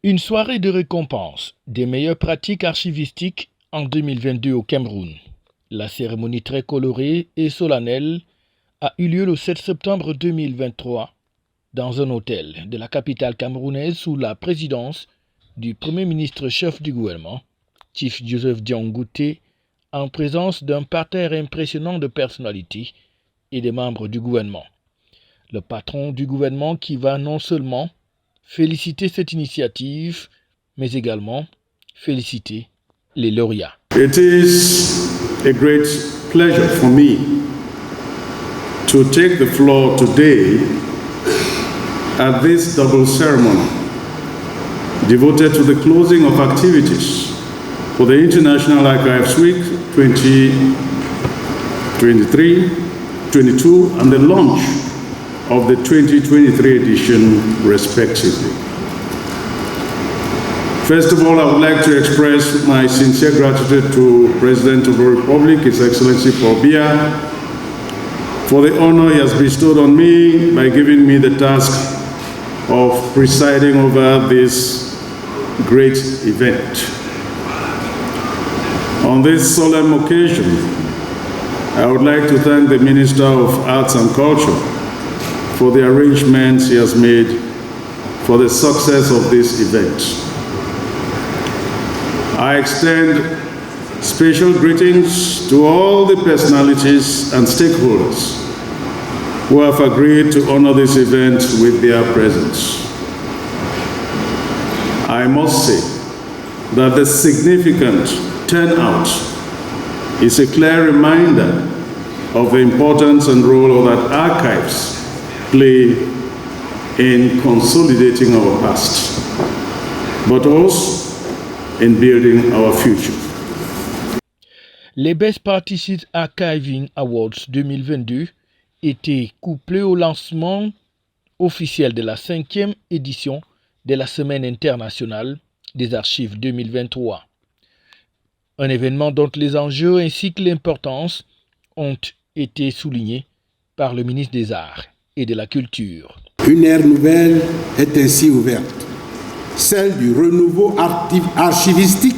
Une soirée de récompense des meilleures pratiques archivistiques en 2022 au Cameroun. La cérémonie très colorée et solennelle a eu lieu le 7 septembre 2023 dans un hôtel de la capitale camerounaise sous la présidence du Premier ministre chef du gouvernement, Chief Joseph Diong Ngouté, en présence d'un parterre impressionnant de personnalités et des membres du gouvernement. Le patron du gouvernement qui va non seulement féliciter cette initiative, mais également féliciter les lauréats. It is a great pleasure for me to take the floor today at this double ceremony devoted to the closing of activities for the International Archives Week 2023-22 and the launch of the 2023 edition, respectively. First of all, I would like to express my sincere gratitude to President of the Republic, His Excellency Paul Biya, for the honor he has bestowed on me by giving me the task of presiding over this great event. On this solemn occasion, I would like to thank the Minister of Arts and Culture for the arrangements he has made for the success of this event. I extend special greetings to all the personalities and stakeholders who have agreed to honor this event with their presence. I must say that the significant turnout is a clear reminder of the importance and role that archives play in consolidating our past, but also in building our future. Les Best Practices Archiving Awards 2022 étaient couplés au lancement officiel de la 5e édition de la Semaine internationale des archives 2023. Un événement dont les enjeux ainsi que l'importance ont été soulignés par le ministre des Arts et de la Culture. Une ère nouvelle est ainsi ouverte, celle du renouveau archivistique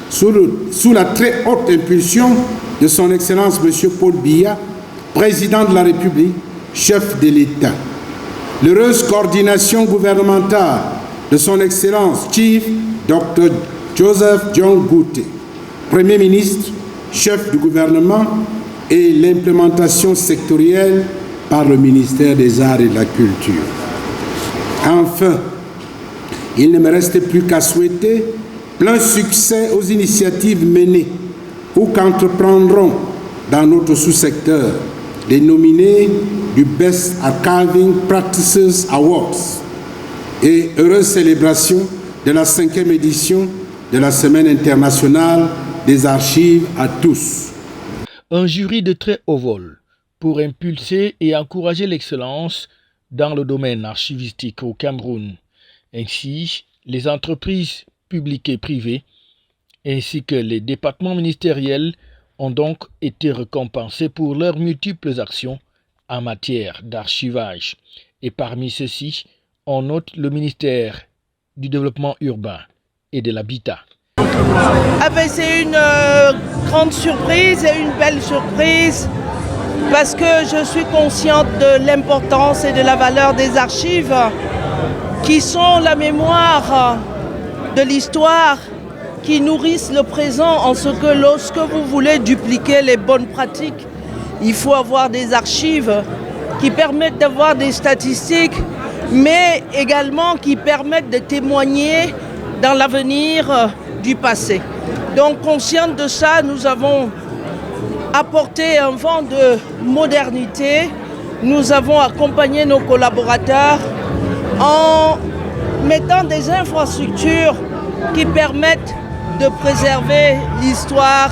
sous la très haute impulsion de son Excellence M. Paul Biya, Président de la République, chef de l'État. L'heureuse coordination gouvernementale de son Excellence Chief Dr. Joseph Diong Ngouté, Premier ministre, chef du gouvernement, et l'implémentation sectorielle par le ministère des Arts et de la Culture. Enfin, il ne me reste plus qu'à souhaiter plein succès aux initiatives menées ou qu'entreprendront dans notre sous-secteur les nominés du Best Archiving Practices Awards et heureuse célébration de la 5e édition de la Semaine internationale des archives à tous. Un jury de très haut vol pour impulser et encourager l'excellence dans le domaine archivistique au Cameroun. Ainsi, les entreprises publiques et privées, ainsi que les départements ministériels ont donc été récompensés pour leurs multiples actions en matière d'archivage. Et parmi ceux-ci, on note le ministère du Développement urbain et de l'Habitat. C'est une grande surprise et une belle surprise parce que je suis consciente de l'importance et de la valeur des archives qui sont la mémoire de l'histoire, qui nourrissent le présent en ce que lorsque vous voulez dupliquer les bonnes pratiques, il faut avoir des archives qui permettent d'avoir des statistiques, mais également qui permettent de témoigner dans l'avenir du passé. Donc, consciente de ça, nous avons apporté un vent de modernité. Nous avons accompagné nos collaborateurs en mettant des infrastructures qui permettent de préserver l'histoire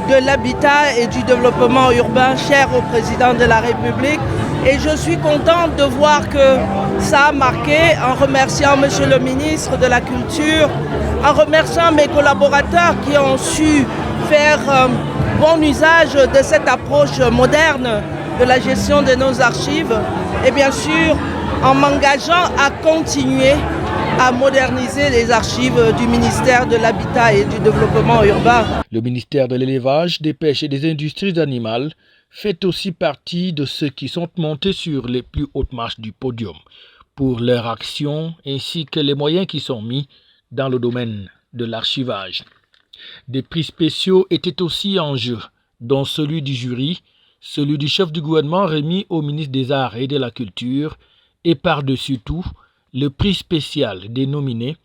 de l'habitat et du développement urbain cher au président de la République. Et je suis contente de voir que ça a marqué, en remerciant Monsieur le ministre de la Culture, en remerciant mes collaborateurs qui ont su faire bon usage de cette approche moderne de la gestion de nos archives. Et bien sûr, en m'engageant à continuer à moderniser les archives du ministère de l'Habitat et du Développement urbain. Le ministère de l'Élevage, des Pêches et des Industries animales fait aussi partie de ceux qui sont montés sur les plus hautes marches du podium pour leur action ainsi que les moyens qui sont mis dans le domaine de l'archivage. Des prix spéciaux étaient aussi en jeu, dont celui du jury, celui du chef du gouvernement remis au ministre des Arts et de la Culture et par-dessus tout, le prix spécial dénominé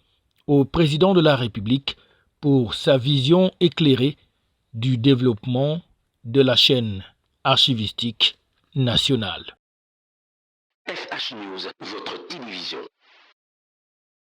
au président de la République pour sa vision éclairée du développement de la chaîne archivistique nationale. FH News, votre télévision.